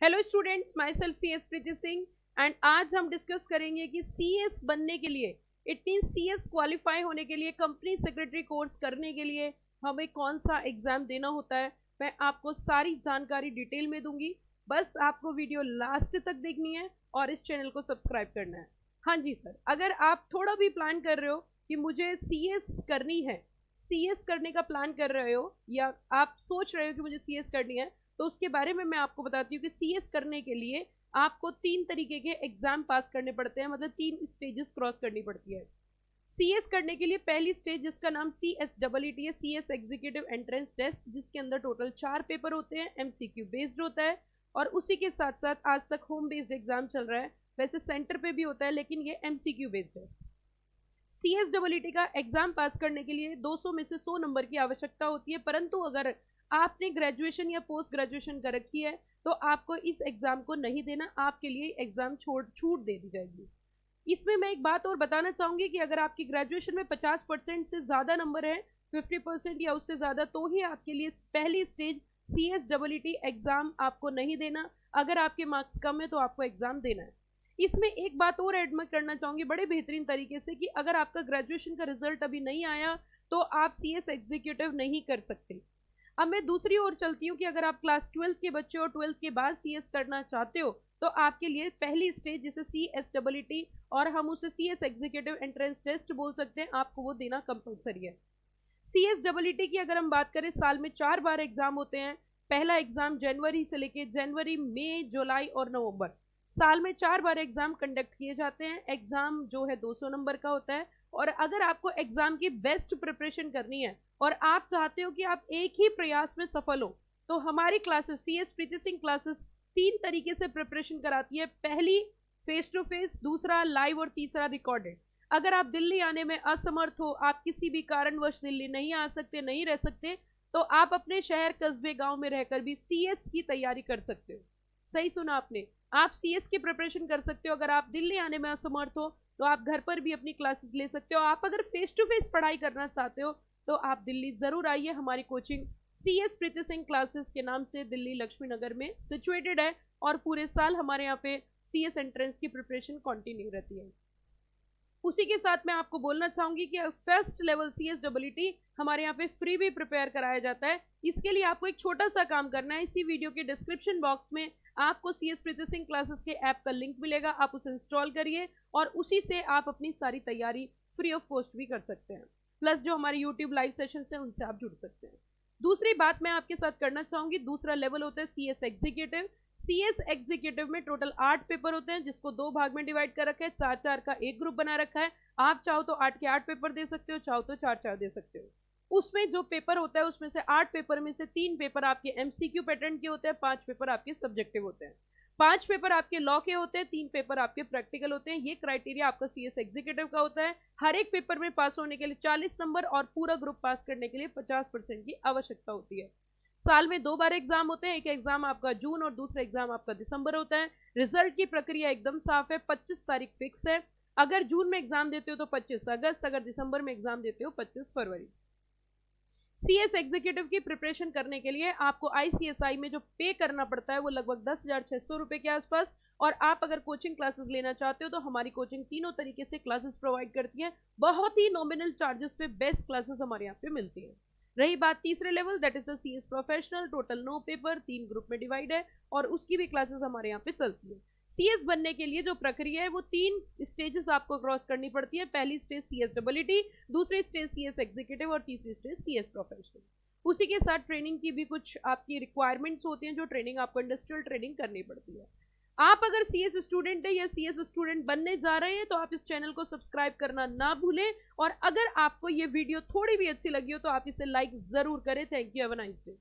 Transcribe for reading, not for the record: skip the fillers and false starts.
Hello students, my self CS Preeti Singh and आज हम discuss करेंगे कि CS बनने के लिए, इट मीन CS क्वालिफाई होने के लिए, कंपनी सेक्रेटरी कोर्स करने के लिए हमें कौन सा एग्जाम देना होता है। मैं आपको सारी जानकारी डिटेल में दूंगी, बस आपको वीडियो लास्ट तक देखनी है और इस चैनल को सब्सक्राइब करना है। हाँ जी सर, अगर आप थोड़ा भी प्लान कर रहे हो कि मुझे CS करनी है, CS करने का प्लान कर रहे हो या आप सोच रहे हो कि मुझे CS करनी है, तो उसके बारे में मैं आपको बताती हूँ कि CS करने के लिए आपको 3 तरीके के एग्जाम पास करने पड़ते हैं, मतलब 3 स्टेजेस क्रॉस करनी पड़ती है। CS करने के लिए पहली स्टेज जिसका नाम CSEET है, CS एग्जीक्यूटिव एंट्रेंस टेस्ट, जिसके अंदर टोटल 4 पेपर होते हैं, MCQ बेस्ड होता है और उसी के साथ साथ आज तक होम बेस्ड एग्जाम चल रहा है। वैसे सेंटर पे भी होता है लेकिन ये MCQ बेस्ड है। CSEET का एग्जाम पास करने के लिए 200 में से 100 नंबर की आवश्यकता होती है, परंतु अगर आपने ग्रेजुएशन या पोस्ट ग्रेजुएशन कर रखी है तो आपको इस एग्जाम को नहीं देना, आपके लिए एग्जाम छूट दे दी जाएगी। इसमें मैं एक बात और बताना चाहूंगी कि अगर आपकी ग्रेजुएशन में 50% से ज़्यादा नंबर है, 50% या उससे ज़्यादा, तो ही आपके लिए पहली स्टेज CSEET एग्जाम आपको नहीं देना। अगर आपके मार्क्स कम है तो आपको एग्जाम देना है। इसमें एक बात और ऐड मैं करना चाहूंगी बड़े बेहतरीन तरीके से कि अगर आपका ग्रेजुएशन का रिजल्ट अभी नहीं आया तो आप CS एग्जीक्यूटिव नहीं कर सकते। अब मैं दूसरी ओर चलती हूँ कि अगर आप क्लास 12 के बच्चे और 12 के बाद CS करना चाहते हो तो आपके लिए पहली स्टेज जिसे CSEET और हम उसे CS एग्जीक्यूटिव एंट्रेंस टेस्ट बोल सकते हैं, आपको वो देना कंपलसरी है। CSEET की अगर हम बात करें, साल में 4 बार एग्जाम होते हैं। पहला एग्जाम जनवरी से लेके जनवरी, मई, जुलाई और नवंबर, साल में 4 बार एग्जाम कंडक्ट किए जाते हैं। एग्जाम जो है 200 नंबर का होता है और अगर आपको एग्जाम की बेस्ट प्रिपरेशन करनी है और आप चाहते हो कि आप एक ही प्रयास में सफल हो, तो हमारी क्लासेस CS प्रीति सिंह क्लासेस 3 तरीके से प्रिपरेशन कराती है। पहली फेस टू फेस, दूसरा लाइव और तीसरा रिकॉर्डेड। अगर आप दिल्ली आने में असमर्थ हो, आप किसी भी कारणवश दिल्ली नहीं आ सकते, नहीं रह सकते, तो आप अपने शहर, कस्बे, गांव में रहकर भी CS की तैयारी कर सकते हो। सही सुना आपने, आप CS की प्रिपरेशन कर सकते हो। अगर आप दिल्ली आने में असमर्थ हो तो आप घर पर भी अपनी क्लासेस ले सकते हो। आप अगर फेस टू फेस पढ़ाई करना चाहते हो तो आप दिल्ली जरूर आइए। हमारी कोचिंग CS प्रीति सिंह क्लासेस के नाम से दिल्ली लक्ष्मी नगर में सिचुएटेड है और पूरे साल हमारे यहाँ पे CS एंट्रेंस की प्रिपरेशन कंटिन्यू रहती है। उसी के साथ मैं आपको बोलना चाहूंगी कि फर्स्ट लेवल CSEET हमारे यहाँ पे फ्री भी प्रिपेयर कराया जाता है। इसके लिए आपको एक छोटा सा काम करना है, इसी वीडियो के डिस्क्रिप्शन बॉक्स में आपको CS प्रीति सिंह क्लासेस के ऐप का लिंक मिलेगा, आप उसे इंस्टॉल करिए और उसी से आप अपनी सारी तैयारी फ्री ऑफ कॉस्ट भी कर सकते हैं। प्लस जो हमारे यूट्यूब लाइव सेशन है उनसे आप जुड़ सकते हैं। दूसरी बात मैं आपके साथ करना चाहूंगी, दूसरा लेवल होता है CS एग्जीक्यूटिव। CS एग्जीक्यूटिव में टोटल 8 पेपर होते हैं, जिसको 2 भाग में डिवाइड कर रखा है। 4-4 का एक ग्रुप बना रखा है। आप चाहो तो 8 के 8 पेपर दे सकते हो, चाहो तो 4-4 दे सकते हो। उसमें जो पेपर होता है उसमें से 8 पेपर में से 3 पेपर आपके MCQ पैटर्न के होते हैं, 5 पेपर आपके सब्जेक्टिव होते हैं। 5 पेपर आपके लॉ के होते हैं, 3 पेपर आपके प्रैक्टिकल होते हैं। ये क्राइटेरिया आपका CS एग्जीक्यूटिव का होता है। हर एक पेपर में पास होने के लिए 40 नंबर और पूरा ग्रुप पास करने के लिए 50% की आवश्यकता होती है। साल में 2 बार एग्जाम होते हैं, एक एग्जाम आपका जून और दूसरा एग्जाम आपका दिसंबर होता है। रिजल्ट की प्रक्रिया एकदम साफ है, 25 तारीख फिक्स है। अगर जून में एग्जाम देते हो तो 25 अगस्त, अगर दिसंबर में एग्जाम देते हो 25 फरवरी। CS एग्जीक्यूटिव की प्रिपरेशन करने के लिए आपको ICSI में जो पे करना पड़ता है वो लगभग 10,600 रुपए के आसपास। और आप अगर कोचिंग क्लासेस लेना चाहते हो तो हमारी कोचिंग तीनों तरीके से क्लासेस प्रोवाइड करती है। बहुत ही नॉमिनल चार्जेस पे बेस्ट क्लासेस हमारे यहाँ पे मिलती है। रही बात तीसरे level, that is the CS professional, total 9 paper, 3 group में डिवाइड है और उसकी भी क्लासेस हमारे यहाँ पे चलती है। CS बनने के लिए जो प्रक्रिया है वो 3 स्टेजेस आपको क्रॉस करनी पड़ती है। पहली स्टेज CSEET, दूसरी स्टेज CS एग्जीक्यूटिव और तीसरी स्टेज CS प्रोफेशनल। उसी के साथ ट्रेनिंग की भी कुछ आपकी रिक्वायरमेंट्स होती हैं, जो ट्रेनिंग आपको इंडस्ट्रियल ट्रेनिंग करनी पड़ती है। आप अगर CS स्टूडेंट है या CS स्टूडेंट बनने जा रहे हैं तो आप इस चैनल को सब्सक्राइब करना ना भूलें और अगर आपको ये वीडियो थोड़ी भी अच्छी लगी हो तो आप इसे लाइक जरूर करें। Thank you, have a nice day.